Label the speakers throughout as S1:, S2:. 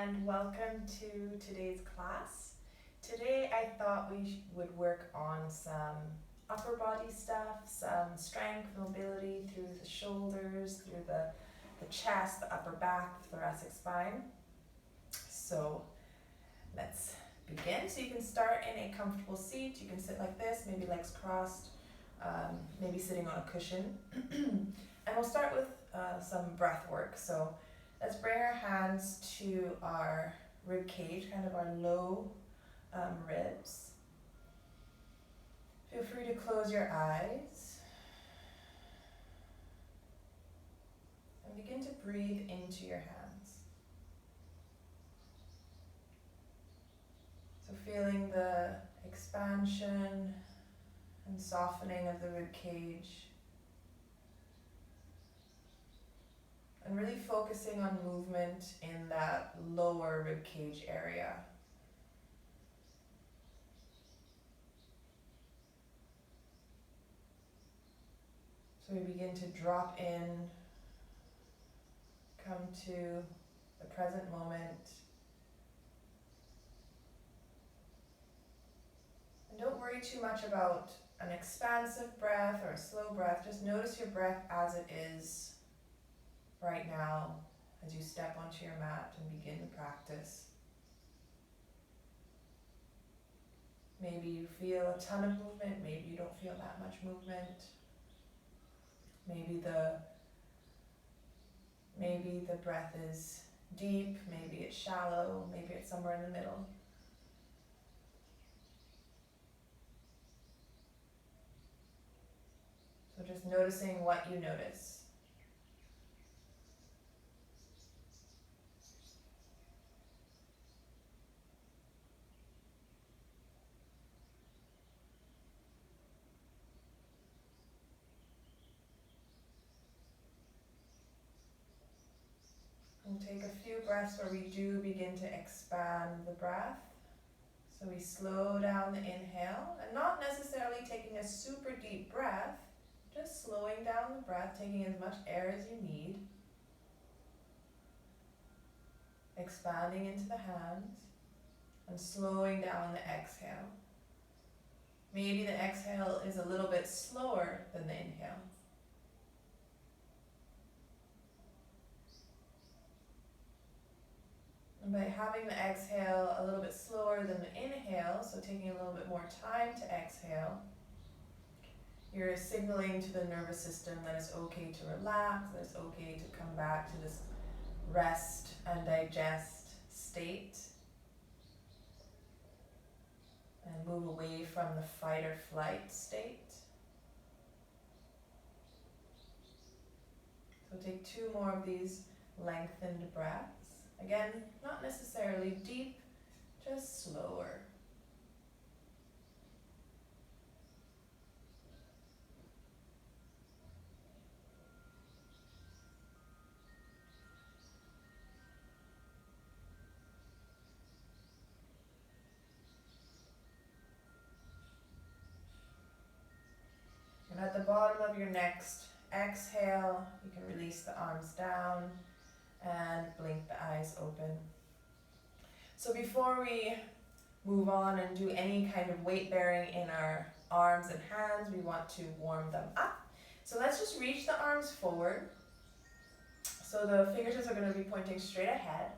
S1: and welcome to today's class. Today I thought we would work on some upper body stuff, some strength, mobility through the shoulders, through the chest, the upper back, the thoracic spine. So let's begin. So you can start in a comfortable seat. You can sit like this, maybe legs crossed, maybe sitting on a cushion. And we'll start with some breath work. So let's bring our hands to our rib cage, kind of our low ribs. Feel free to close your eyes and begin to breathe into your hands. So feeling the expansion and softening of the rib cage. And really focusing on movement in that lower rib cage area. So we begin to drop in, come to the present moment. And don't worry too much about an expansive breath or a slow breath. Just notice your breath as it is right now as you step onto your mat and begin the practice. Maybe you feel a ton of movement, maybe you don't feel that much movement. Maybe the breath is deep, maybe it's shallow, maybe it's somewhere in the middle. So just noticing what you notice. And take a few breaths where we do begin to expand the breath. So we slow down the inhale, and not necessarily taking a super deep breath, just slowing down the breath, taking as much air as you need. Expanding into the hands, and slowing down the exhale. Maybe the exhale is a little bit slower than the inhale. And by having the exhale a little bit slower than the inhale, so taking a little bit more time to exhale, you're signaling to the nervous system that it's okay to relax, that it's okay to come back to this rest and digest state and move away from the fight or flight state. So take 2 more of these lengthened breaths. Again, not necessarily deep, just slower. And at the bottom of your next exhale, you can release the arms down and blink the eyes open. So before we move on and do any kind of weight bearing in our arms and hands, we want to warm them up. So let's just reach the arms forward. So the fingertips are going to be pointing straight ahead,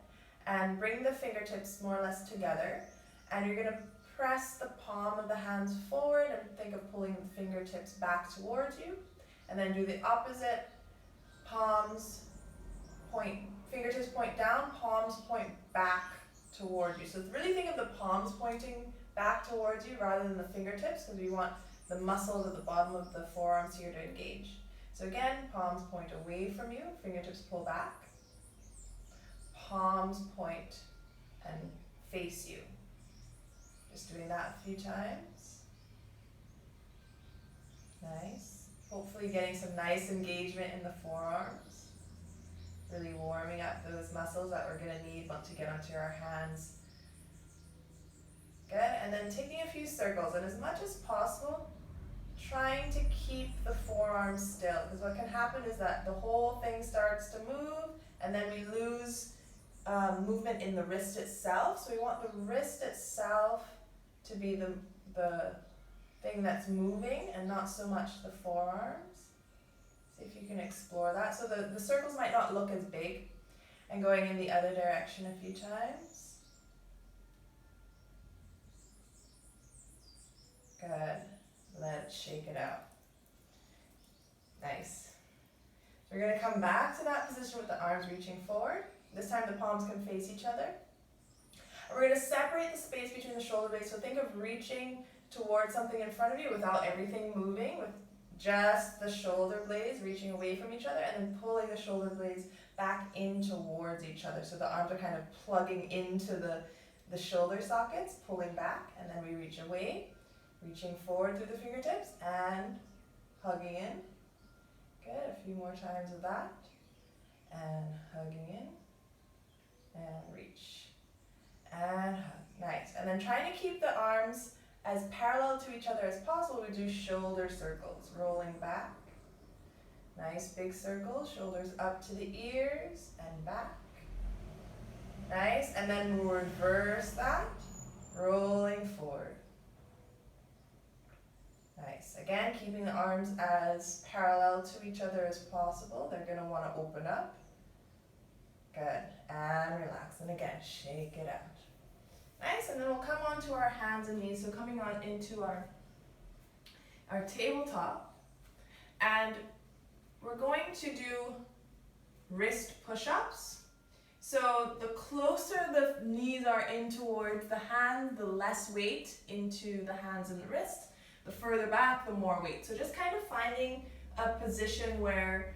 S1: and bring the fingertips more or less together, and you're going to press the palm of the hands forward and think of pulling the fingertips back towards you, and then do the opposite. Palms point, fingertips point down, palms point back toward you. So really think of the palms pointing back towards you rather than the fingertips, because we want the muscles at the bottom of the forearms here to engage. So again, palms point away from you, fingertips pull back. Palms point and face you. Just doing that a few times. Nice. Hopefully getting some nice engagement in the forearms. Really warming up those muscles that we're going to need once we get onto our hands. Good. And then taking a few circles, and as much as possible, trying to keep the forearms still, because what can happen is that the whole thing starts to move, and then we lose movement in the wrist itself. So we want the wrist itself to be the thing that's moving and not so much the forearms. See if you can explore that. So the circles might not look as big, and going in the other direction a few times. Good. Let it shake it out. Nice. We're going to come back to that position with the arms reaching forward. This time the palms can face each other. And we're going to separate the space between the shoulder blades. So think of reaching towards something in front of you without everything moving, with just the shoulder blades reaching away from each other, and then pulling the shoulder blades back in towards each other. So the arms are kind of plugging into the shoulder sockets, pulling back, and then we reach away, reaching forward through the fingertips, and hugging in. Good, a few more times of that. And hugging in, and reach, and hug. Nice. And then trying to keep the arms as parallel to each other as possible, we do shoulder circles, rolling back. Nice big circles, shoulders up to the ears and back. Nice, and then we'll reverse that, rolling forward. Nice, again, keeping the arms as parallel to each other as possible. They're gonna wanna open up. Good, and relax, and again, shake it out. Nice, and then we'll come onto our hands and knees, so coming on into our tabletop, and we're going to do wrist push-ups. So the closer the knees are in towards the hand, the less weight into the hands and the wrist. The further back, the more weight. So just kind of finding a position where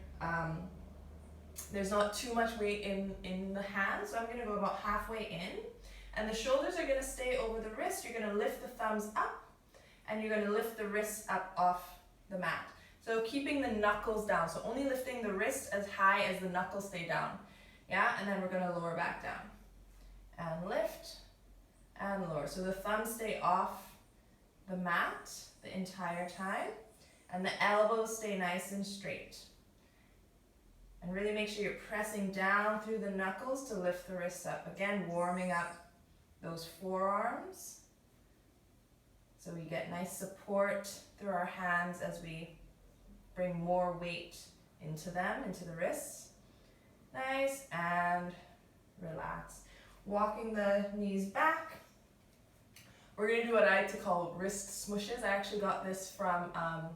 S1: there's not too much weight in the hands. So I'm going to go about halfway in. And the shoulders are going to stay over the wrist. You're going to lift the thumbs up, and you're going to lift the wrists up off the mat. So keeping the knuckles down. So only lifting the wrist as high as the knuckles stay down. Yeah, and then we're going to lower back down. And lift, and lower. So the thumbs stay off the mat the entire time, and the elbows stay nice and straight. And really make sure you're pressing down through the knuckles to lift the wrists up. Again, warming up those forearms, so we get nice support through our hands as we bring more weight into them, into the wrists. Nice, and relax. Walking the knees back. We're going to do what I like to call wrist smooshes. I actually got this from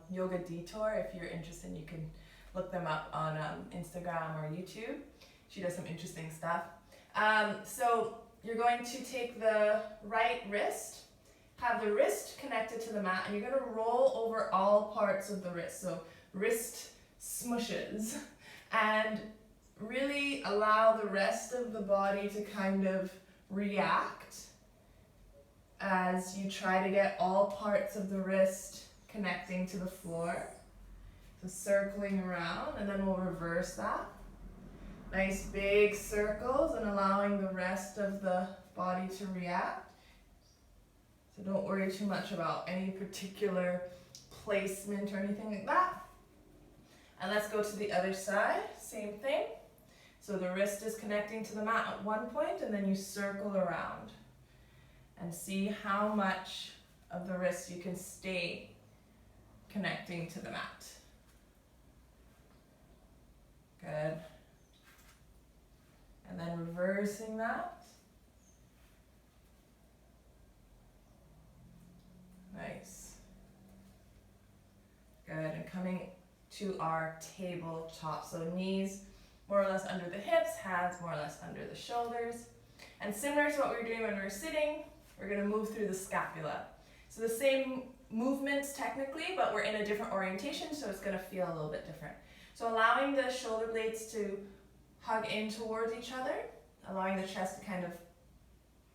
S1: Yoga Detour. If you're interested, you can look them up on Instagram or YouTube. She does some interesting stuff. So you're going to take the right wrist, have the wrist connected to the mat, and you're going to roll over all parts of the wrist. So wrist smooshes, and really allow the rest of the body to kind of react as you try to get all parts of the wrist connecting to the floor. So circling around, and then we'll reverse that. Nice big circles, and allowing the rest of the body to react. So don't worry too much about any particular placement or anything like that. And let's go to the other side, same thing. So the wrist is connecting to the mat at one point, and then you circle around. And see how much of the wrist you can stay connecting to the mat. Good. And then reversing that. Nice. Good, and coming to our tabletop. So knees more or less under the hips, hands more or less under the shoulders. And similar to what we were doing when we were sitting, we're going to move through the scapula. So the same movements technically, but we're in a different orientation, so it's going to feel a little bit different. So allowing the shoulder blades to hug in towards each other, allowing the chest to kind of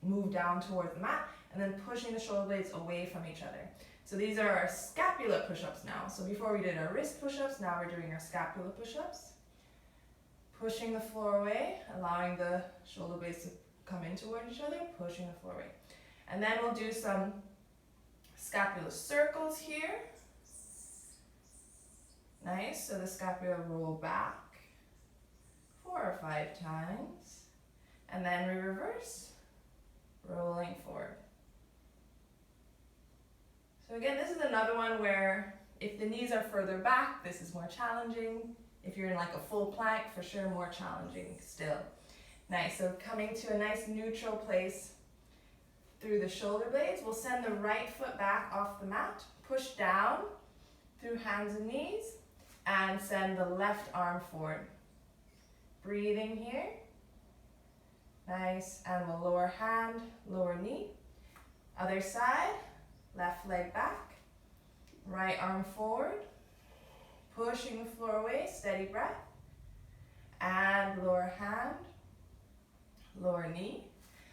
S1: move down towards the mat, and then pushing the shoulder blades away from each other. So these are our scapula push-ups now. So before we did our wrist push-ups, now we're doing our scapula push-ups. Pushing the floor away, allowing the shoulder blades to come in toward each other, pushing the floor away. And then we'll do some scapular circles here. Nice, so the scapula roll back 4 or 5 times. And then we reverse, rolling forward. So again, this is another one where if the knees are further back, this is more challenging. If you're in like a full plank, for sure more challenging still. Nice, so coming to a nice neutral place through the shoulder blades. We'll send the right foot back off the mat, push down through hands and knees, and send the left arm forward. Breathing here. Nice, and we'll lower hand, lower knee. Other side, left leg back, right arm forward, pushing the floor away, steady breath, and lower hand, lower knee.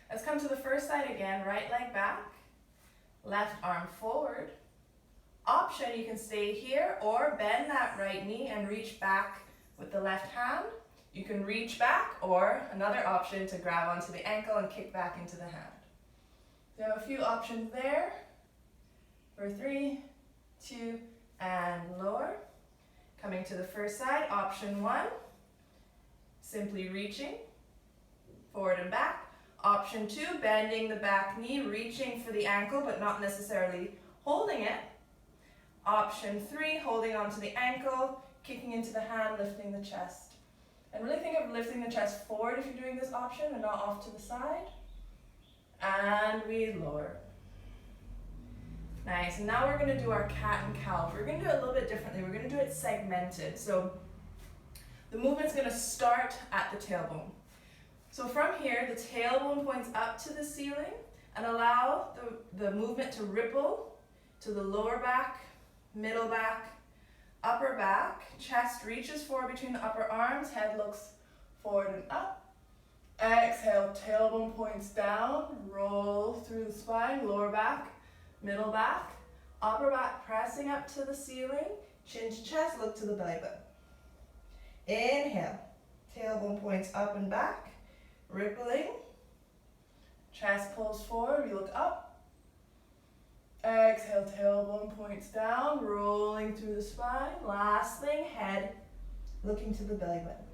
S1: Let's come to the first side again, right leg back, left arm forward. Option, you can stay here or bend that right knee and reach back with the left hand. You can reach back, or another option to grab onto the ankle and kick back into the hand. So you have a few options there for 3, 2, and lower. Coming to the first side, option 1, simply reaching forward and back. Option 2, bending the back knee, reaching for the ankle, but not necessarily holding it. Option 3, holding onto the ankle, kicking into the hand, lifting the chest. And really think of lifting the chest forward if you're doing this option and not off to the side. And we lower. Nice, and now we're gonna do our cat and cow. We're gonna do it a little bit differently. We're gonna do it segmented. So the movement's gonna start at the tailbone. So from here, the tailbone points up to the ceiling and allow the movement to ripple to the lower back, middle back, upper back. Chest reaches forward between the upper arms, head looks forward and up. Exhale, tailbone points down, roll through the spine, lower back, middle back, upper back pressing up to the ceiling, chin to chest, look to the belly button. Inhale, tailbone points up and back, rippling. Chest pulls forward, we look up. Exhale, tailbone points down, rolling through the spine. Last thing, head looking to the belly button.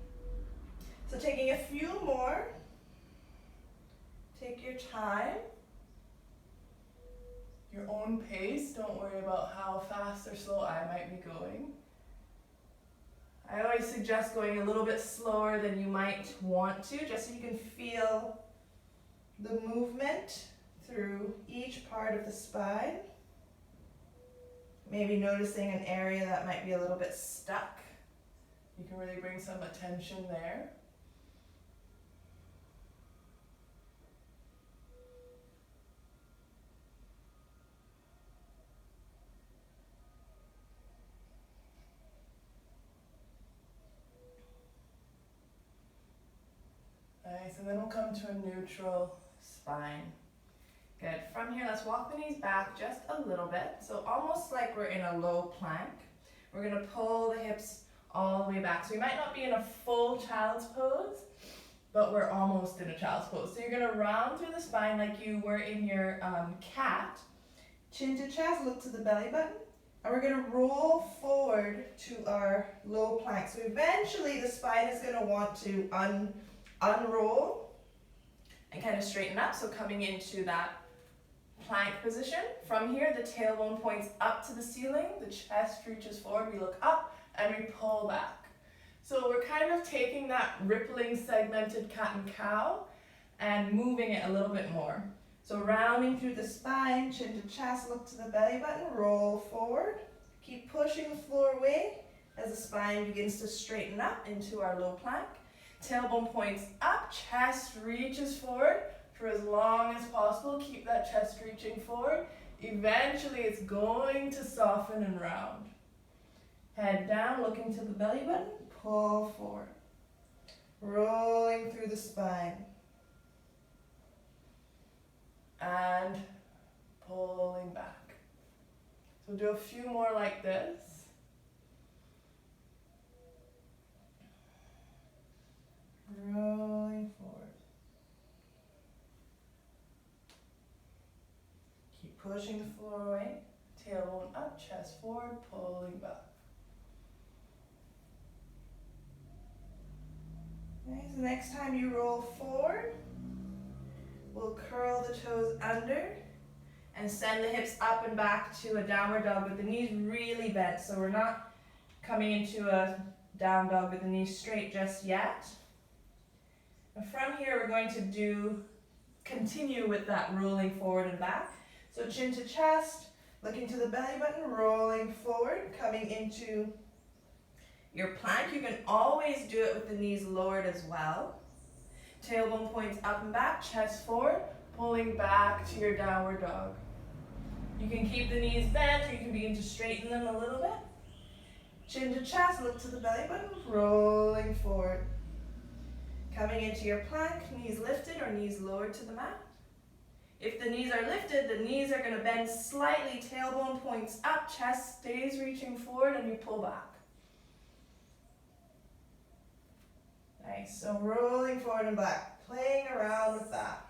S1: So taking a few more. Take your time. Your own pace. Don't worry about how fast or slow I might be going. I always suggest going a little bit slower than you might want to, just so you can feel the movement through each part of the spine. Maybe noticing an area that might be a little bit stuck. You can really bring some attention there. Nice, and then we'll come to a neutral spine. Good. From here, let's walk the knees back just a little bit. So almost like we're in a low plank. We're going to pull the hips all the way back. So we might not be in a full child's pose, but we're almost in a child's pose. So you're going to round through the spine like you were in your cat. Chin to chest, look to the belly button. And we're going to roll forward to our low plank. So eventually the spine is going to want to unroll and kind of straighten up. So coming into that plank position. From here, the tailbone points up to the ceiling, the chest reaches forward, we look up, and we pull back. So we're kind of taking that rippling segmented cat and cow and moving it a little bit more. So rounding through the spine, chin to chest, look to the belly button, roll forward. Keep pushing the floor away as the spine begins to straighten up into our low plank. Tailbone points up, chest reaches forward for as long as possible. Keep that chest reaching forward. Eventually it's going to soften and round. Head down, looking to the belly button, pull forward. Rolling through the spine. And pulling back. So do a few more like this. Rolling forward. Keep pushing the floor away. Tailbone up, chest forward, pulling back. Okay, so next time you roll forward, under, and send the hips up and back to a downward dog with the knees really bent. So we're not coming into a down dog with the knees straight just yet. And from here we're going to continue with that rolling forward and back. So chin to chest, looking to the belly button, rolling forward, coming into your plank. You can always do it with the knees lowered as well. Tailbone points up and back, chest forward, pulling back to your downward dog. You can keep the knees bent, or you can begin to straighten them a little bit. Chin to chest, look to the belly button, rolling forward. Coming into your plank, knees lifted or knees lowered to the mat. If the knees are lifted, the knees are going to bend slightly, tailbone points up, chest stays reaching forward, and you pull back. Nice, so rolling forward and back, playing around with that.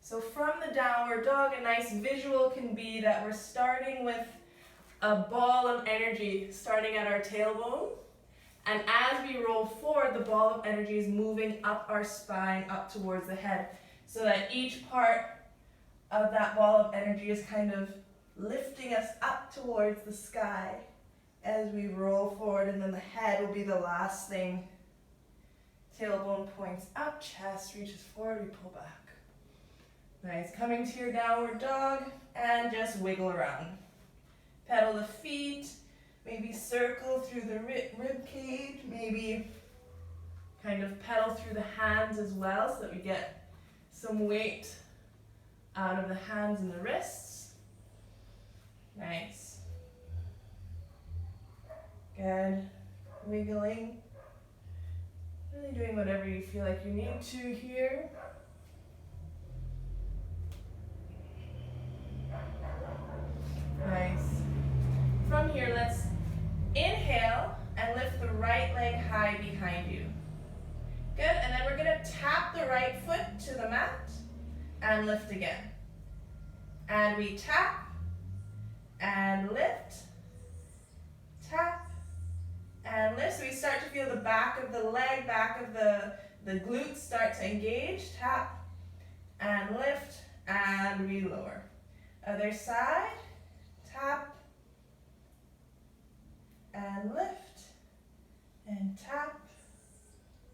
S1: So from the downward dog, a nice visual can be that we're starting with a ball of energy starting at our tailbone. And as we roll forward, the ball of energy is moving up our spine, up towards the head. So that each part of that ball of energy is kind of lifting us up towards the sky as we roll forward. And then the head will be the last thing. Tailbone points up, chest reaches forward, we pull back. Nice, coming to your downward dog and just wiggle around. Pedal the feet. Maybe circle through the rib cage, maybe kind of pedal through the hands as well so that we get some weight out of the hands and the wrists. Nice. Good. Wiggling. Really doing whatever you feel like you need to here. Nice. From here, let's inhale and lift the right leg high behind you. Good, and then we're going to tap the right foot to the mat and lift again. And we tap and lift, tap and lift. So we start to feel the back of the leg, back of the glutes start to engage. Tap and lift and we lower. Other side, tap and lift and tap.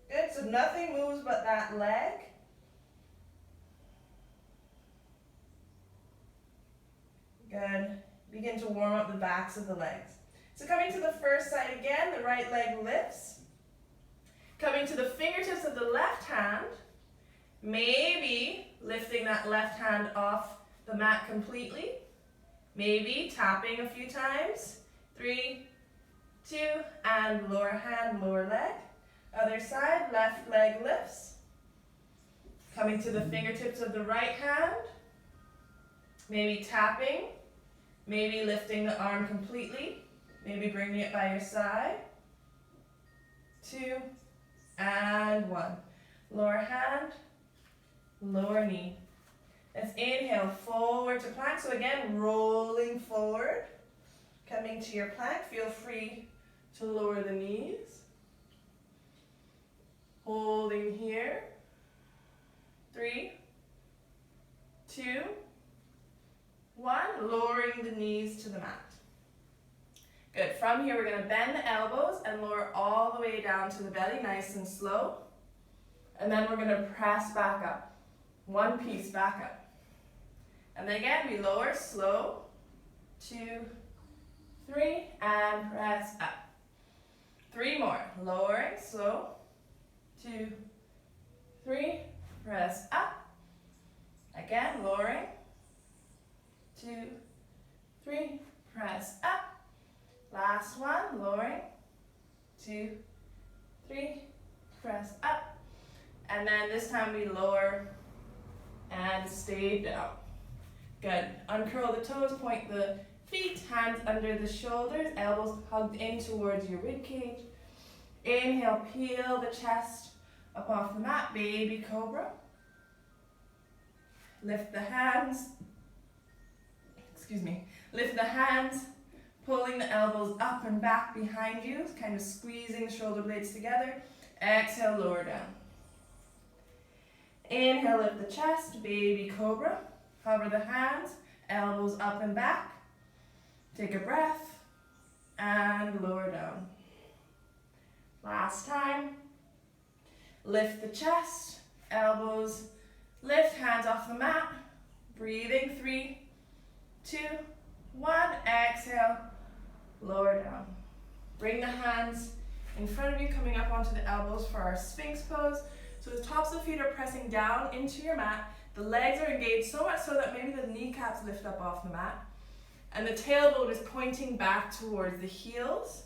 S1: Good, so nothing moves but that leg. Good. Begin to warm up the backs of the legs. So coming to the first side again, the right leg lifts. Coming to the fingertips of the left hand, maybe lifting that left hand off the mat completely. Maybe tapping a few times. 3, 2, and lower hand, lower leg. Other side, left leg lifts. Coming to the fingertips of the right hand. Maybe tapping. Maybe lifting the arm completely. Maybe bringing it by your side. 2, and 1. Lower hand, lower knee. Let's inhale, forward to plank. So again, rolling forward. Coming to your plank, feel free to lower the knees. Holding here. 3, 2, 1. Lowering the knees to the mat. Good. From here, we're going to bend the elbows and lower all the way down to the belly, nice and slow. And then we're going to press back up. One piece back up. And then again, we lower, slow. 2, 3, and press up. 3 more. Lowering, slow. 2, 3, press up. Again, lowering. 2, 3, press up. Last one, lowering. 2, 3, press up. And then this time we lower and stay down. Good. Uncurl the toes, point the feet, hands under the shoulders, elbows hugged in towards your rib cage. Inhale, peel the chest up off the mat, baby cobra. Lift the hands. Lift the hands, pulling the elbows up and back behind you, kind of squeezing the shoulder blades together. Exhale, lower down. Inhale, lift the chest, baby cobra. Hover the hands, elbows up and back. Take a breath and lower down. Last time. Lift the chest, elbows lift, hands off the mat. Breathing, 3, 2, 1. Exhale, lower down. Bring the hands in front of you, coming up onto the elbows for our Sphinx pose. So the tops of the feet are pressing down into your mat. The legs are engaged so much so that maybe the kneecaps lift up off the mat. And the tailbone is pointing back towards the heels.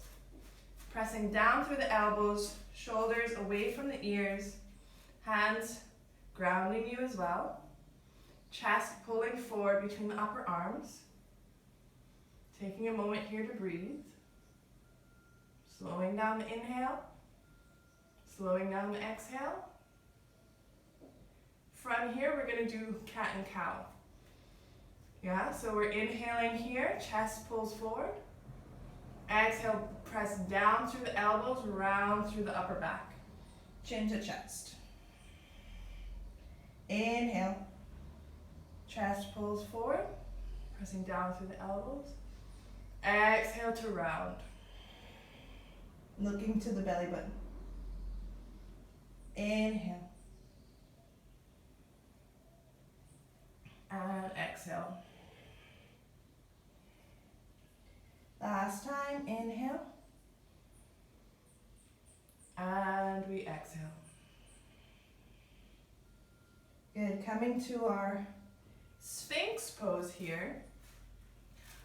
S1: Pressing down through the elbows, shoulders away from the ears. Hands grounding you as well. Chest pulling forward between the upper arms. Taking a moment here to breathe. Slowing down the inhale. Slowing down the exhale. From here, we're going to do cat and cow. Yeah, so we're inhaling here, chest pulls forward. Exhale, press down through the elbows, round through the upper back. Chin to chest. Inhale. Chest pulls forward, pressing down through the elbows. Exhale to round. Looking to the belly button. Inhale. And exhale. Last time, inhale. And we exhale. Good, coming to our Sphinx pose here.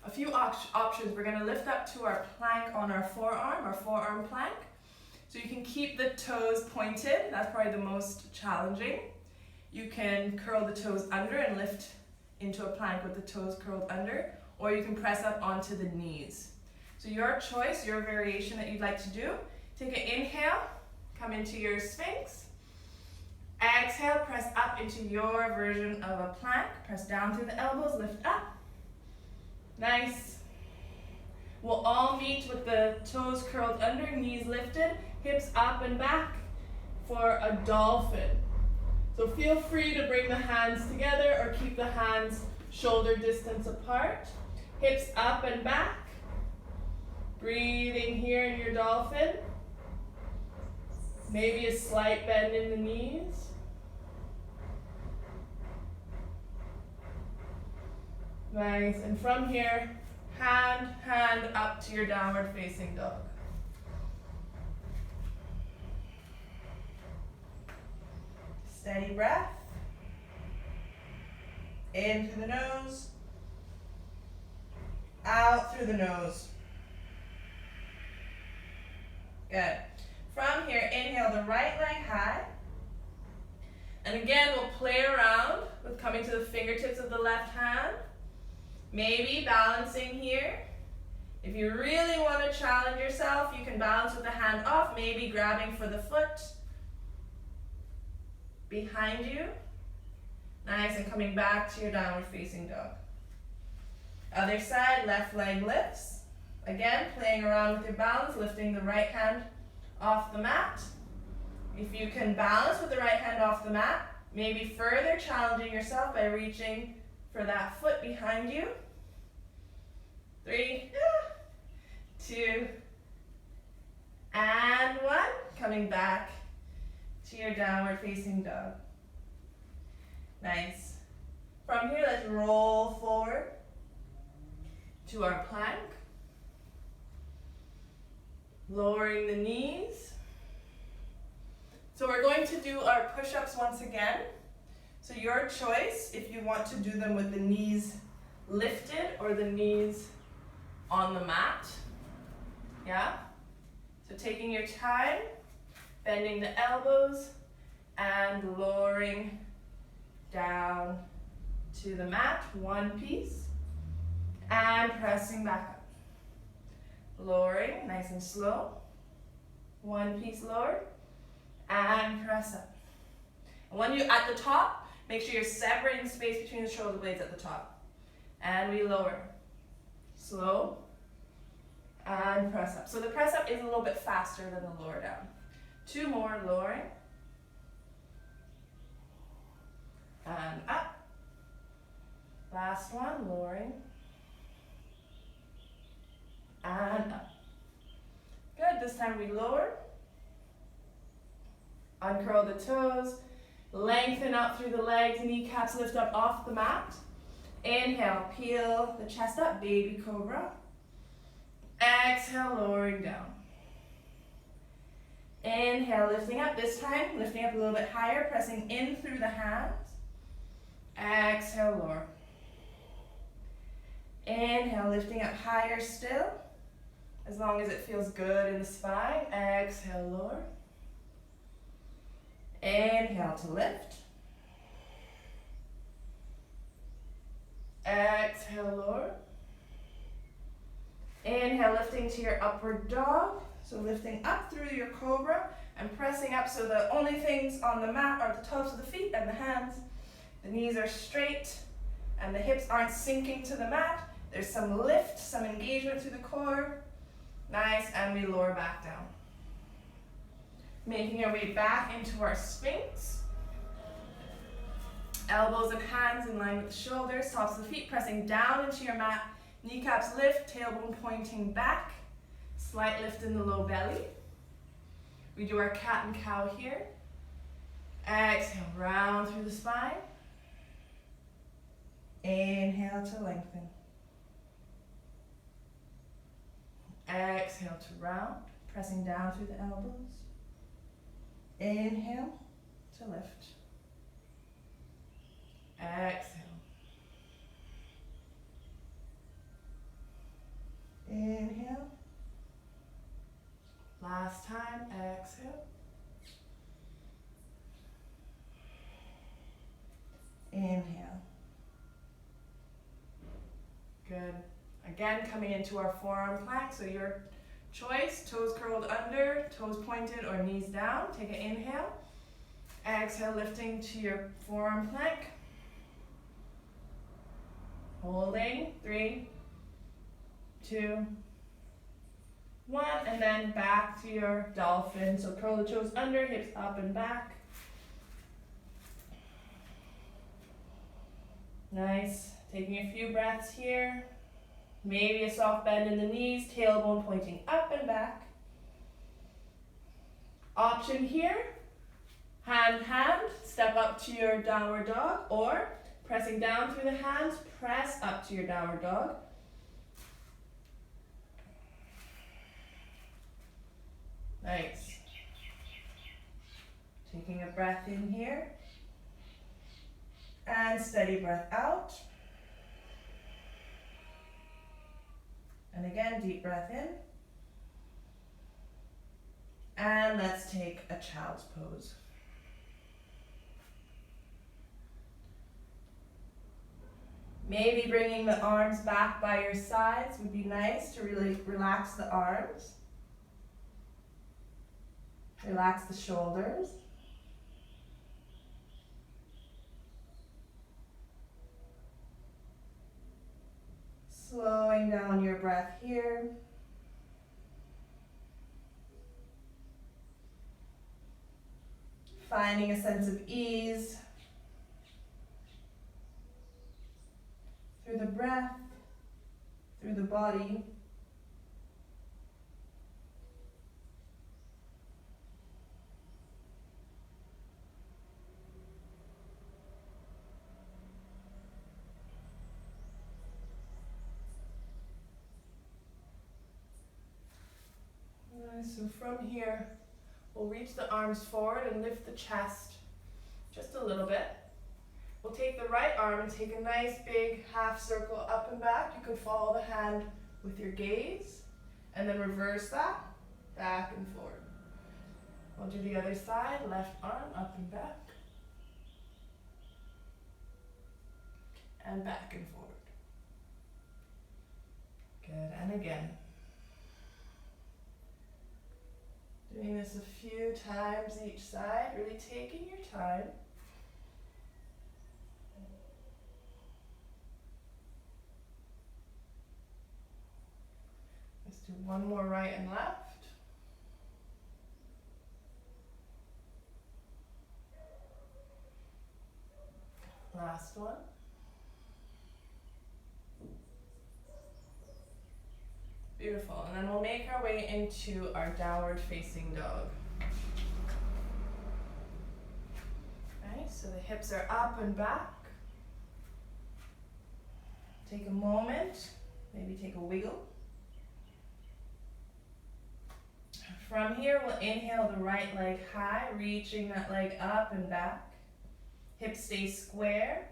S1: A few options. We're going to lift up to our plank on our forearm plank. So you can keep the toes pointed. That's probably the most challenging. You can curl the toes under and lift into a plank with the toes curled under, or you can press up onto the knees. So your choice, your variation that you'd like to do. Take an inhale, come into your Sphinx. Exhale, press up into your version of a plank. Press down through the elbows, lift up. Nice. We'll all meet with the toes curled under, knees lifted, hips up and back for a dolphin. So feel free to bring the hands together or keep the hands shoulder distance apart. Hips up and back. Breathing here in your dolphin. Maybe a slight bend in the knees. Nice. And from here, hand up to your downward facing dog. Steady breath. In through the nose. Out through the nose. Good. From here, inhale the right leg high. And again, we'll play around with coming to the fingertips of the left hand. Maybe balancing here. If you really want to challenge yourself, you can balance with the hand off, maybe grabbing for the foot behind you. Nice, and coming back to your downward facing dog. Other side, left leg lifts. Again, playing around with your balance, lifting the right hand off the mat. If you can balance with the right hand off the mat, maybe further challenging yourself by reaching for that foot behind you. 3, 2, and 1. Coming back to your downward facing dog. Nice. From here, let's roll forward to our plank. Lowering the knees. So we're going to do our push-ups once again. So your choice, if you want to do them with the knees lifted or the knees on the mat. Yeah? So taking your time, bending the elbows, and lowering down to the mat, one piece, and pressing back up. Lowering, nice and slow. One piece lowered, and press up. And when you're at the top, make sure you're separating space between the shoulder blades at the top. And we lower. Slow, and press up. So the press up is a little bit faster than the lower down. 2 more, lowering. time we lower. Uncurl the toes. Lengthen up through the legs, kneecaps lift up off the mat. Inhale, peel the chest up, baby cobra. Exhale, lowering down. Inhale, lifting up, this time lifting up a little bit higher, pressing in through the hands. Exhale, lower. Inhale, lifting up higher still, as long as it feels good in the spine. Exhale, lower. Inhale to lift. Exhale, lower. Inhale, lifting to your upward dog. So lifting up through your cobra and pressing up, so the only things on the mat are the tops of the feet and the hands. The knees are straight and the hips aren't sinking to the mat. There's some lift, some engagement through the core. Nice, and we lower back down. Making our way back into our Sphinx. Elbows and hands in line with the shoulders, tops of the feet pressing down into your mat. Kneecaps lift, tailbone pointing back. Slight lift in the low belly. We do our cat and cow here. Exhale, round through the spine. Inhale to lengthen. Exhale to round, pressing down through the elbows. Inhale to lift. Exhale. Inhale. Last time, exhale. Inhale. Good. Again, coming into our forearm plank, so your choice, toes curled under, toes pointed or knees down. Take an inhale. Exhale, lifting to your forearm plank. Holding, 3, 2, 1, and then back to your dolphin. So curl the toes under, hips up and back. Nice. Taking a few breaths here. Maybe a soft bend in the knees, tailbone pointing up and back. Option here, hand, step up to your downward dog, or pressing down through the hands, press up to your downward dog. Nice. Taking a breath in here. And steady breath out. And again, deep breath in. And let's take a child's pose. Maybe bringing the arms back by your sides would be nice to really relax the arms. Relax the shoulders. Slowing down your breath here. Finding a sense of ease through the breath, through the body. So from here, we'll reach the arms forward and lift the chest just a little bit. We'll take the right arm and take a nice big half circle up and back. You can follow the hand with your gaze and then reverse that, back and forward. We'll do the other side, left arm up and back. And back and forward. Good, and again. Doing this a few times each side, really taking your time. Let's do one more right and left. Last one. Beautiful. And then we'll make our way into our downward facing dog. Nice. So the hips are up and back. Take a moment, maybe take a wiggle. From here, we'll inhale the right leg high, reaching that leg up and back. Hips stay square.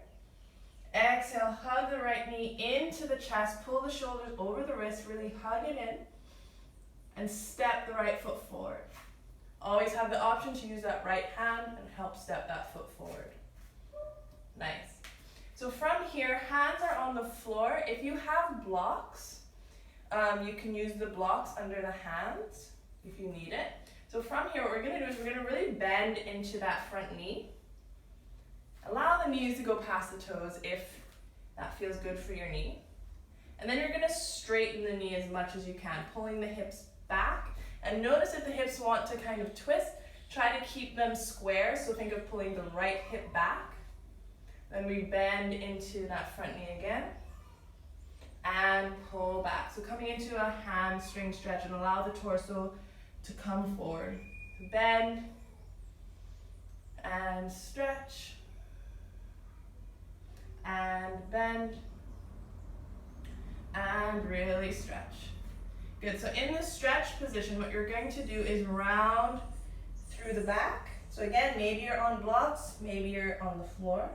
S1: Exhale, hug the right knee into the chest, pull the shoulders over the wrist, really hug it in, and step the right foot forward. Always have the option to use that right hand and help step that foot forward. Nice. So from here, hands are on the floor. If you have blocks, you can use the blocks under the hands if you need it. So from here, what we're going to do is we're going to really bend into that front knee. Allow the knees to go past the toes if that feels good for your knee. And then you're going to straighten the knee as much as you can, pulling the hips back. And notice if the hips want to kind of twist, try to keep them square. So think of pulling the right hip back. Then we bend into that front knee again. And pull back. So coming into a hamstring stretch and allow the torso to come forward. Bend and stretch. And bend and really stretch. Good, so in the stretch position, what you're going to do is round through the back. So again, maybe you're on blocks, maybe you're on the floor.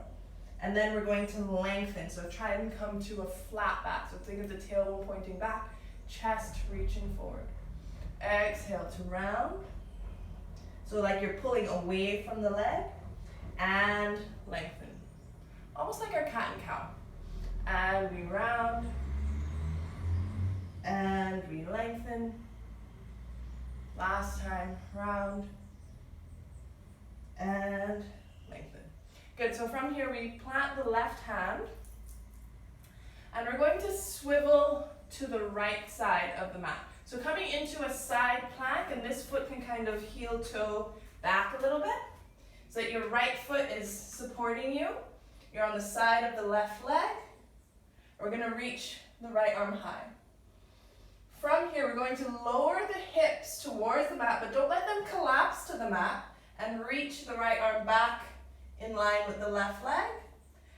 S1: And then we're going to lengthen, so try and come to a flat back. So think of the tailbone pointing back, chest reaching forward. Exhale to round. So like you're pulling away from the leg and lengthen. Almost like our cat and cow. And we round. And we lengthen. Last time, round. And lengthen. Good, so from here we plant the left hand. And we're going to swivel to the right side of the mat. So coming into a side plank, and this foot can kind of heel toe back a little bit. So that your right foot is supporting you. You're on the side of the left leg. We're going to reach the right arm high. From here, we're going to lower the hips towards the mat, but don't let them collapse to the mat, and reach the right arm back in line with the left leg.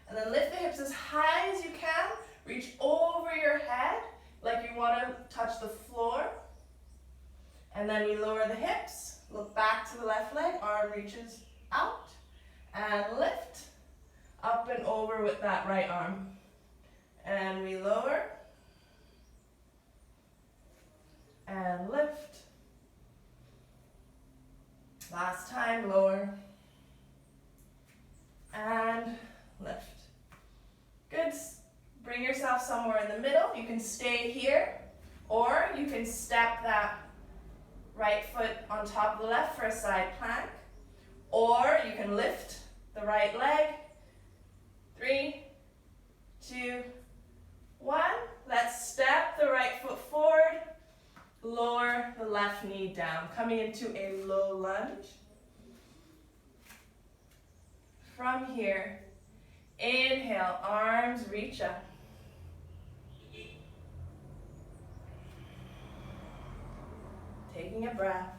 S1: And then lift the hips as high as you can. Reach over your head like you want to touch the floor. And then we lower the hips, look back to the left leg, arm reaches out, and lift. Up and over with that right arm. And we lower. And lift. Last time, lower. And lift. Good. Bring yourself somewhere in the middle. You can stay here, or you can step that right foot on top of the left for a side plank, or you can lift the right leg. 3, 2, 1. Let's step the right foot forward. Lower the left knee down. Coming into a low lunge. From here, inhale, arms reach up. Taking a breath.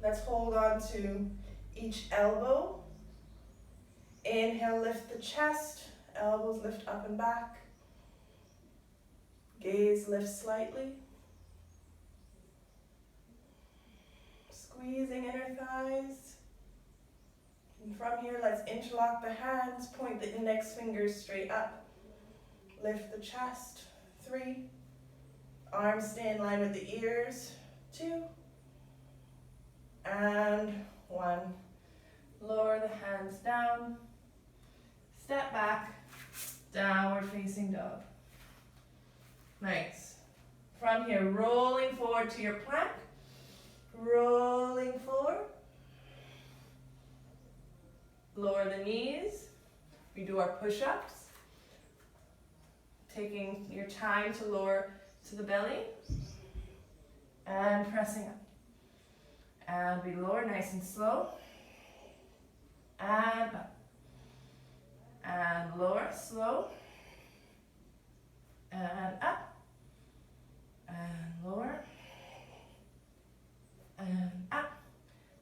S1: Let's hold on to each elbow. Inhale, lift the chest, elbows lift up and back. Gaze lifts slightly. Squeezing inner thighs. And from here, let's interlock the hands, point the index fingers straight up. Lift the chest, 3. Arms stay in line with the ears, 2. And 1. Lower the hands down. Step back, downward facing dog. Nice. From here, rolling forward to your plank. Rolling forward. Lower the knees. We do our push-ups. Taking your time to lower to the belly. And pressing up. And we lower nice and slow. And up. And lower, slow. and up, and lower, and up.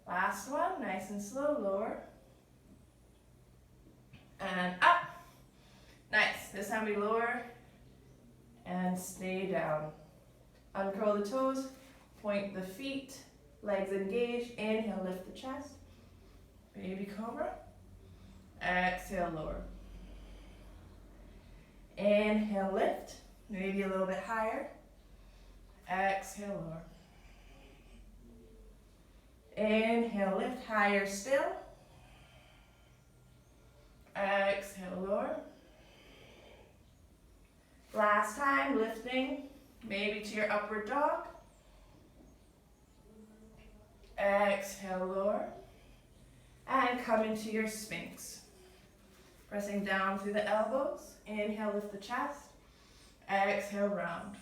S1: Last one, nice and slow, lower, and up. Nice, this time we lower and stay down. Uncurl the toes, point the feet, legs engaged, inhale, lift the chest, baby cobra, exhale, lower. Inhale, lift, maybe a little bit higher, exhale, lower. Inhale, lift, higher still, exhale, lower. Last time, lifting, maybe to your upward dog, exhale, lower, and come into your Sphinx. Pressing down through the elbows, inhale, lift the chest, exhale, round.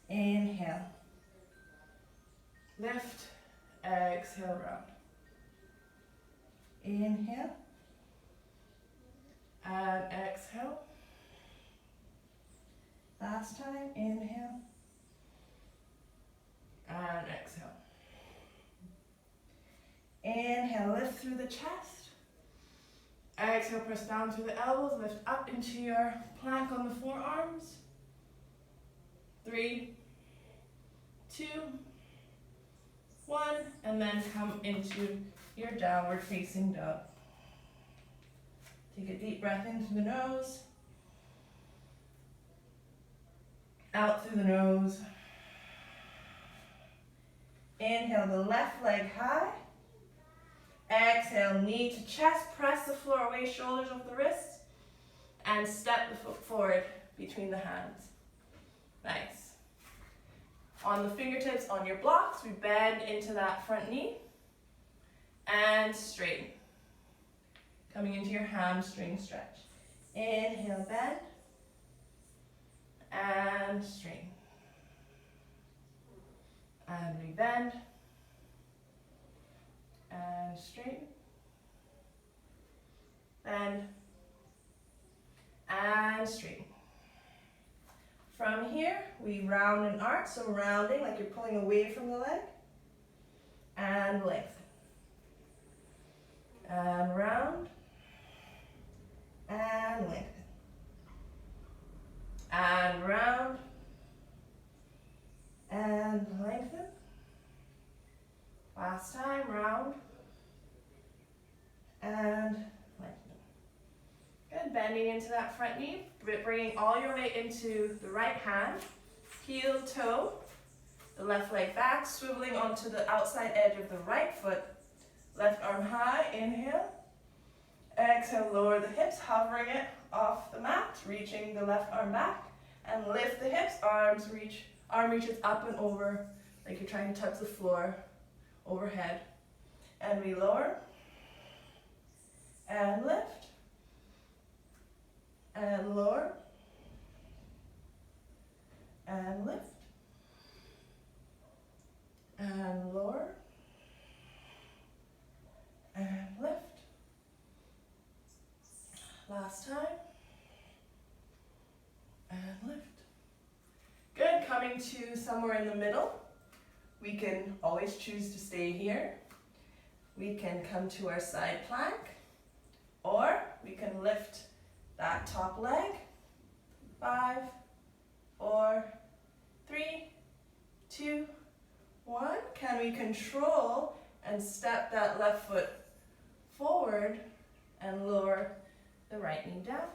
S1: Inhale, lift, exhale, round. Inhale, and exhale. Last time, inhale, and exhale. Inhale, lift through the chest. Exhale, press down through the elbows, lift up into your plank on the forearms. 3, 2, 1, and then come into your downward facing dog. Take a deep breath in through the nose, out through the nose. Inhale the left leg high. Exhale, knee to chest, press the floor away, shoulders off the wrists, and step the foot forward between the hands. Nice. On the fingertips, on your blocks, we bend into that front knee, and straighten. Coming into your hamstring stretch. Inhale, bend, and straighten. And we bend, and straighten, bend, and straighten. From here, we round and arch, so rounding like you're pulling away from the leg, and lengthen. And round, and lengthen. And round, and lengthen. Last time, round, and lengthen. Good, bending into that front knee, bringing all your weight into the right hand, heel toe, the left leg back, swiveling onto the outside edge of the right foot, left arm high, inhale, exhale, lower the hips, hovering it off the mat, reaching the left arm back, and lift the hips, arm reaches up and over, like you're trying to touch the floor, overhead, and we lower, and lift, and lower, and lift, and lower, and lift. Last time, and lift. Good, coming to somewhere in the middle. We can always choose to stay here. We can come to our side plank, or we can lift that top leg. 5, 4, 3, 2, 1. Can we control and step that left foot forward and lower the right knee down?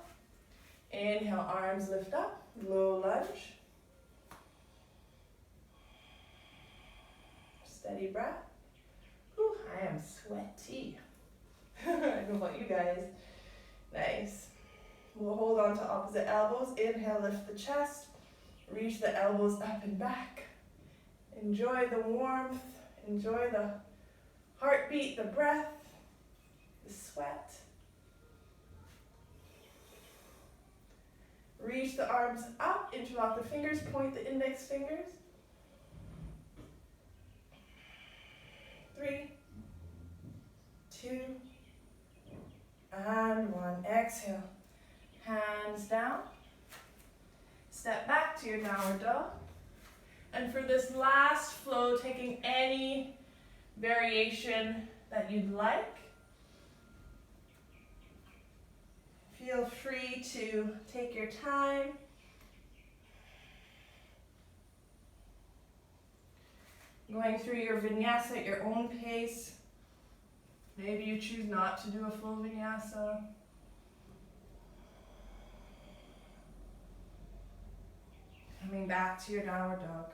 S1: Inhale, arms lift up, low lunge. Steady breath. Whew, I am sweaty. I don't know about you guys. Nice. We'll hold on to opposite elbows. Inhale, lift the chest. Reach the elbows up and back. Enjoy the warmth. Enjoy the heartbeat, the breath, the sweat. Reach the arms up, interlock the fingers, point the index fingers. 3, 2, and 1. Exhale. Hands down. to your downward dog. And for this last flow, taking any variation that you'd like. Feel free to take your time. Going through your vinyasa at your own pace. Maybe you choose not to do a full vinyasa. Coming back to your downward dog.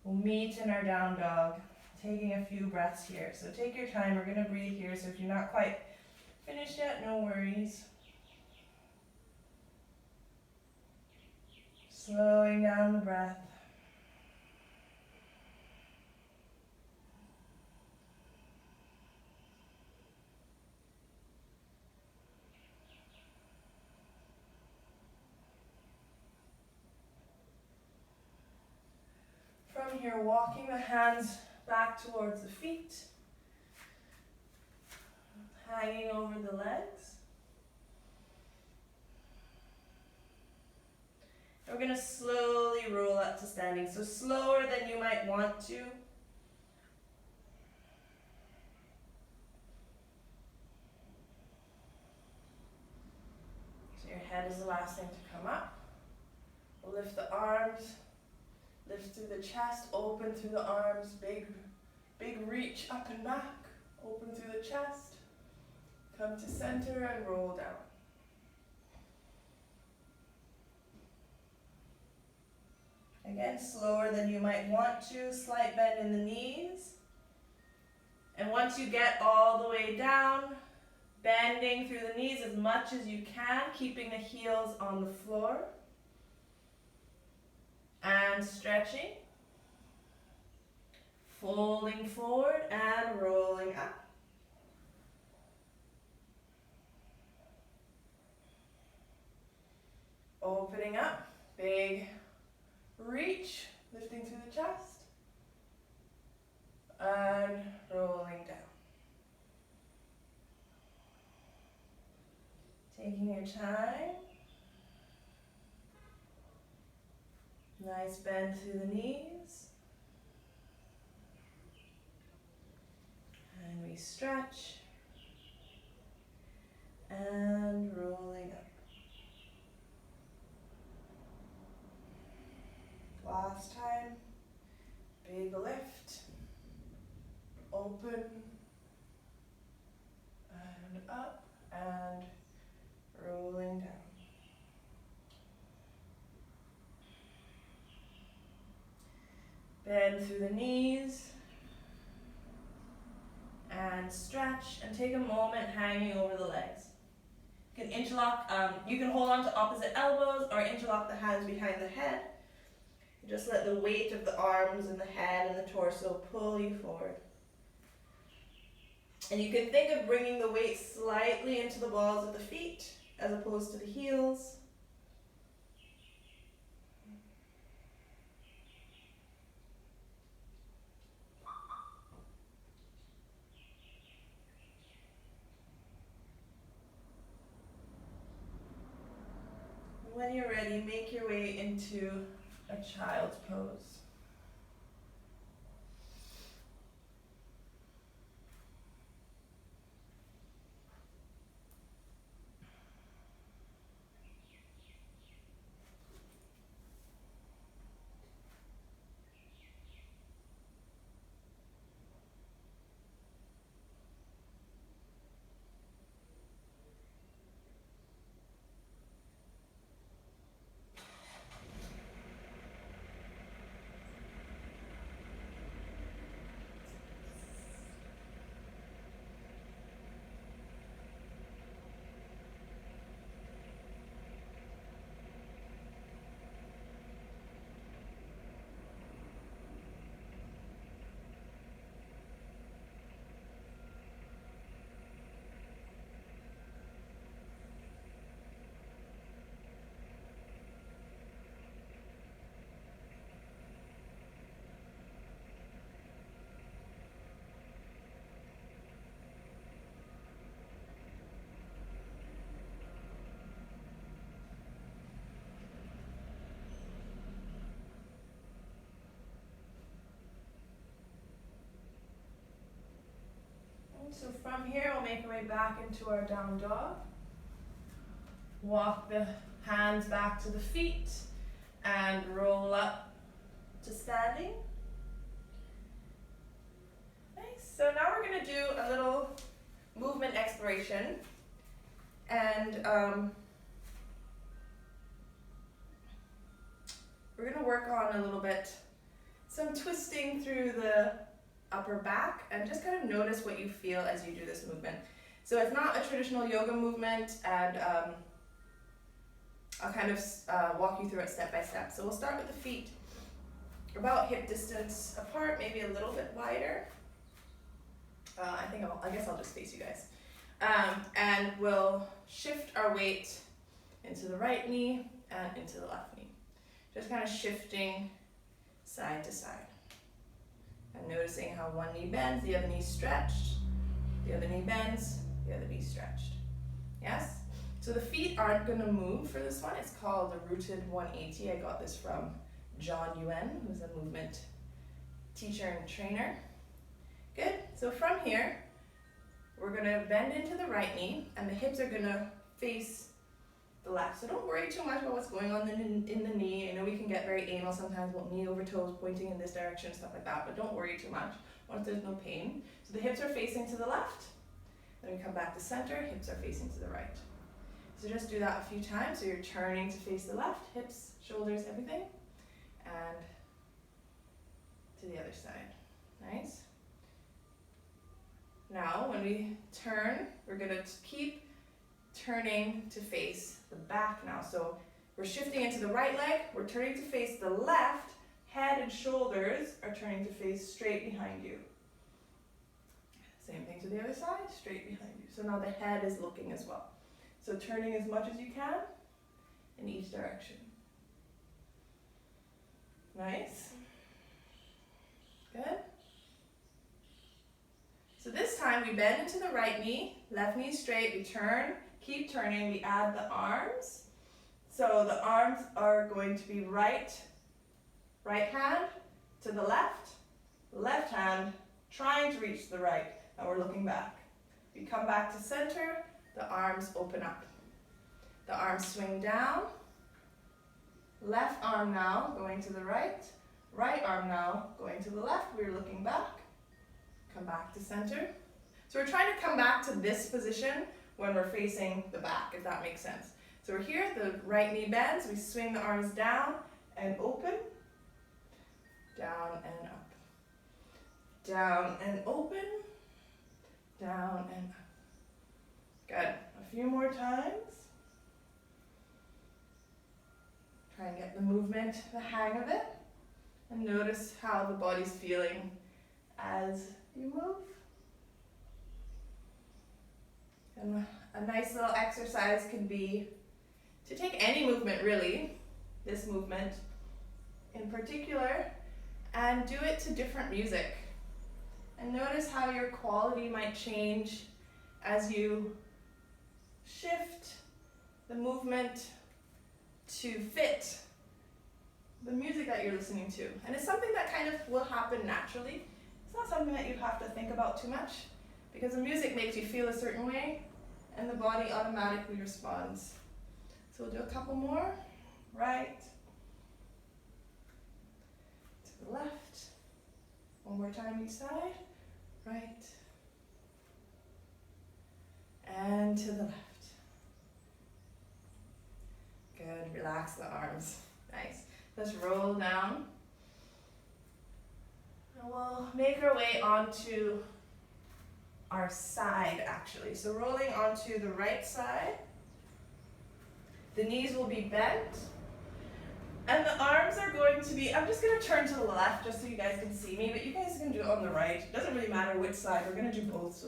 S1: We'll meet in our down dog, taking a few breaths here. So take your time, we're going to breathe here, so if you're not quite finished yet, no worries. Slowing down the breath. From here, walking the hands back towards the feet, hanging over the legs. We're going to slowly roll up to standing, so slower than you might want to. So your head is the last thing to come up. We'll lift the arms. Lift through the chest, open through the arms, big reach up and back, open through the chest, come to center and roll down. Again, slower than you might want to, slight bend in the knees. And once you get all the way down, bending through the knees as much as you can, keeping the heels on the floor. And stretching, folding forward and rolling up. Opening up, big reach, lifting through the chest, and rolling down. Taking your time. Nice bend through the knees. And we stretch. And rolling up. Last time. Big lift. Open. And up. And rolling down. Bend through the knees and stretch and take a moment hanging over the legs. You can interlock, you can hold on to opposite elbows or interlock the hands behind the head. You just let the weight of the arms and the head and the torso pull you forward. And you can think of bringing the weight slightly into the balls of the feet as opposed to the heels. When you're ready, make your way into a child's pose. So from here, we'll make our way back into our down dog. Walk the hands back to the feet and roll up to standing. Nice. So now we're going to do a little movement exploration. And we're going to work on a little bit some twisting through the upper back and just kind of notice what you feel as you do this movement. So it's not a traditional yoga movement, and I'll kind of walk you through it step by step. So we'll start with the feet about hip distance apart, maybe a little bit wider. I guess I'll just face you guys. And we'll shift our weight into the right knee and into the left knee. Just kind of shifting side to side. And noticing how one knee bends, the other knee stretched, the other knee bends, the other knee stretched. Yes? So the feet aren't going to move for this one. It's called the rooted 180. I got this from John Yuen, who's a movement teacher and trainer. Good. So from here, we're going to bend into the right knee, and the hips are going to face the left. So don't worry too much about what's going on in the knee. I know we can get very anal sometimes about knee over toes pointing in this direction, stuff like that, but don't worry too much once there's no pain. So the hips are facing to the left. Then we come back to center, hips are facing to the right. So just do that a few times. So you're turning to face the left, hips, shoulders, everything, and to the other side. Nice. Now, when we turn, we're going to keep turning to face the back now. So we're shifting into the right leg, we're turning to face the left, head and shoulders are turning to face straight behind you. Same thing to the other side, straight behind you. So now the head is looking as well. So turning as much as you can in each direction. Nice. Good. So this time we bend into the right knee, left knee straight, we turn, keep turning, we add the arms. So the arms are going to be right hand to the left hand trying to reach the right, and we're looking back. We come back to center, the arms open up. The arms swing down, left arm now going to the right arm now going to the left, we're looking back. Come back to center. So we're trying to come back to this position when we're facing the back, if that makes sense. So we're here, the right knee bends, we swing the arms down and open, down and up, down and open, down and up. Good. A few more times. Try and get the movement, the hang of it, and notice how the body's feeling as you move. And a nice little exercise can be to take any movement really, this movement in particular, and do it to different music. And notice how your quality might change as you shift the movement to fit the music that you're listening to. And it's something that kind of will happen naturally. It's not something that you have to think about too much, because the music makes you feel a certain way and the body automatically responds. So we'll do a couple more. Right to the left. One more time each side. Right and to the left. Good. Relax the arms. Nice. Let's roll down. And we'll make our way onto our side actually. So rolling onto the right side. The knees will be bent. And the arms are going to be, I'm just going to turn to the left just so you guys can see me, but you guys can do it on the right. It doesn't really matter which side. We're going to do both, so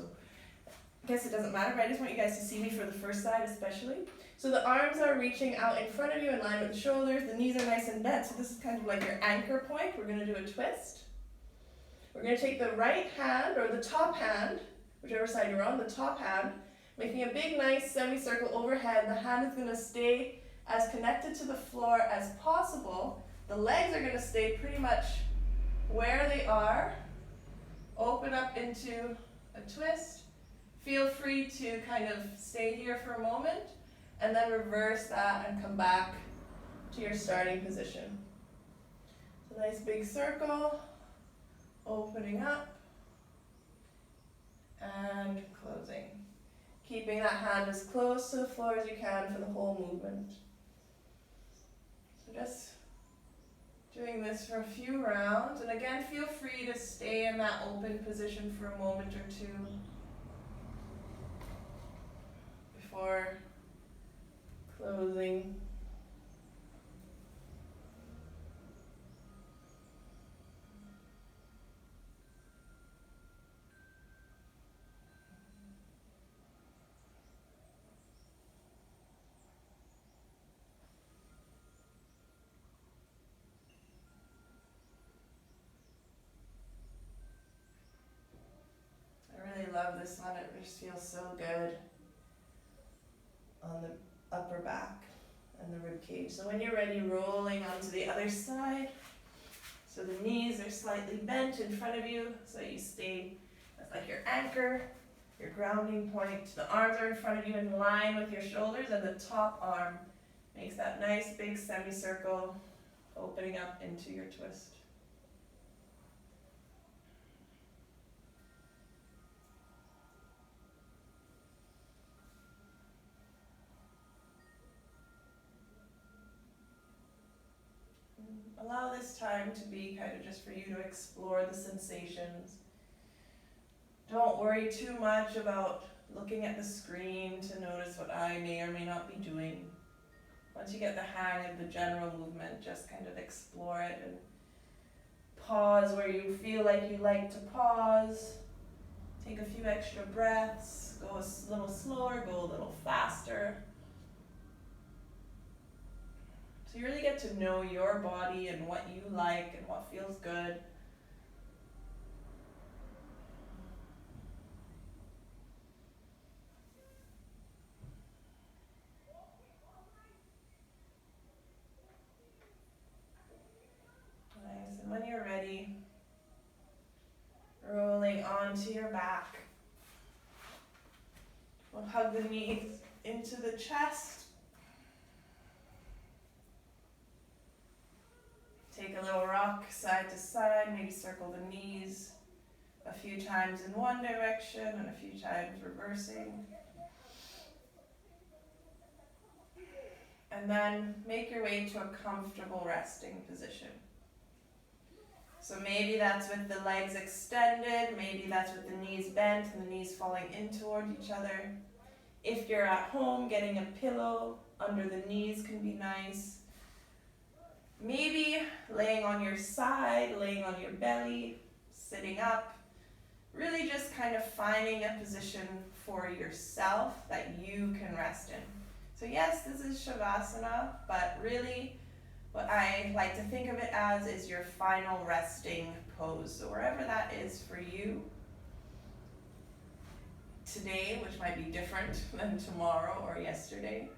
S1: I guess it doesn't matter, but I just want you guys to see me for the first side especially. So the arms are reaching out in front of you in line with the shoulders. The knees are nice and bent, so this is kind of like your anchor point. We're going to do a twist. We're going to take the right hand, or the top hand, whichever side you're on, the top hand, making a big nice semicircle overhead. The hand is going to stay as connected to the floor as possible. The legs are going to stay pretty much where they are. Open up into a twist, Feel free to kind of stay here for a moment and then reverse that and come back to your starting position. So nice big circle, opening up and closing. Keeping that hand as close to the floor as you can for the whole movement. So just doing this for a few rounds, and again feel free to stay in that open position for a moment or two before closing. I really love this one, it just feels so good on the upper back and the rib cage. So when you're ready, rolling onto the other side. So the knees are slightly bent in front of you, so you stay, that's like your anchor, your grounding point. The arms are in front of you in line with your shoulders, and the top arm makes that nice big semicircle, opening up into your twist. Allow this time to be kind of just for you to explore the sensations. Don't worry too much about looking at the screen to notice what I may or may not be doing. Once you get the hang of the general movement, just kind of explore it and pause where you feel like you like to pause. Take a few extra breaths, go a little slower, go a little faster. So you really get to know your body and what you like and what feels good. Nice, and when you're ready, rolling onto your back. We'll hug the knees into the chest. Take a little rock side to side, maybe circle the knees a few times in one direction and a few times reversing. And then make your way to a comfortable resting position. So maybe that's with the legs extended, maybe that's with the knees bent and the knees falling in toward each other. If you're at home, getting a pillow under the knees can be nice. Maybe laying on your side, laying on your belly, sitting up. Really just kind of finding a position for yourself that you can rest in. So yes, this is Shavasana, but really what I like to think of it as is your final resting pose. So wherever that is for you today, which might be different than tomorrow or yesterday.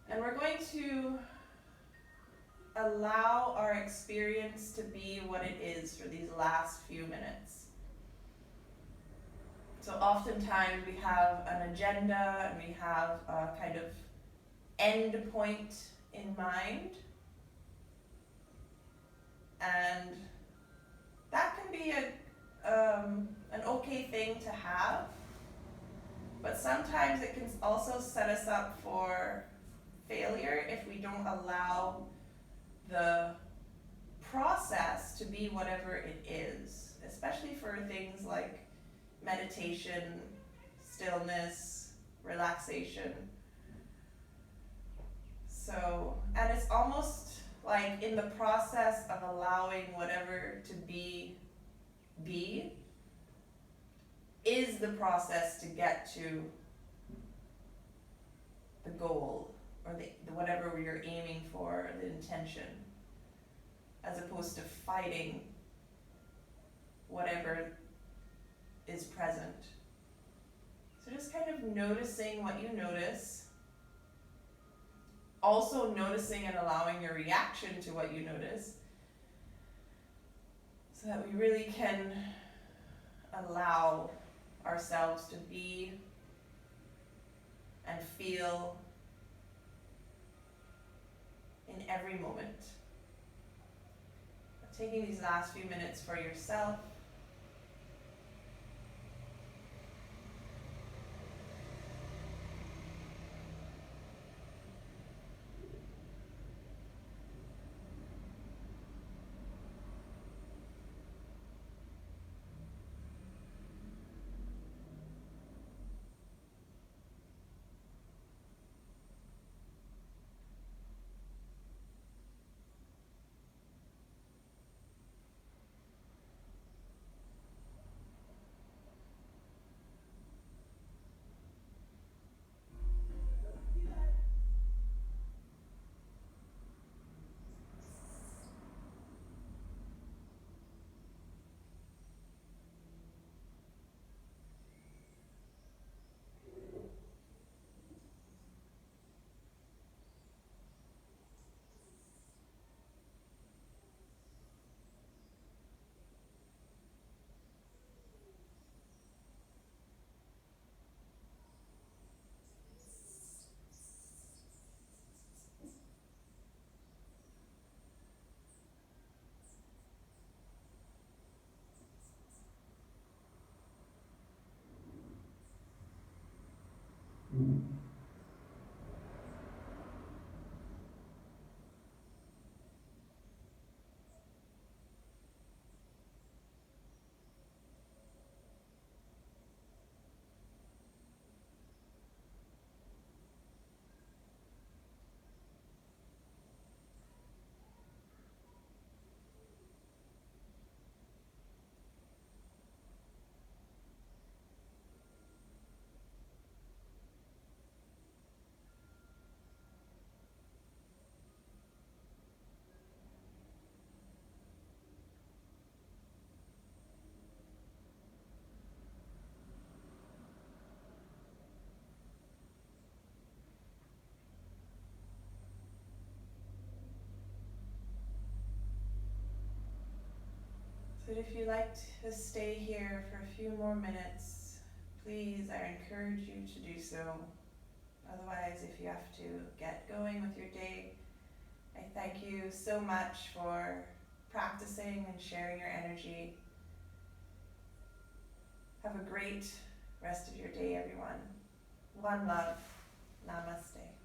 S1: And we're going to allow our experience to be what it is for these last few minutes. So oftentimes we have an agenda and we have a kind of end point in mind. And that can be an okay thing to have, but sometimes it can also set us up for failure if we don't allow the process to be whatever it is, especially for things like meditation, stillness, relaxation. So, and it's almost like in the process of allowing whatever to be is the process to get to the goal or the whatever you're aiming for, the intention, as opposed to fighting whatever is present. So just kind of noticing what you notice, also noticing and allowing your reaction to what you notice, so that we really can allow ourselves to be and feel in every moment. Taking these last few minutes for yourself. So if you'd like to stay here for a few more minutes, please, I encourage you to do so. Otherwise, if you have to get going with your day, I thank you so much for practicing and sharing your energy. Have a great rest of your day, everyone. One love. Namaste.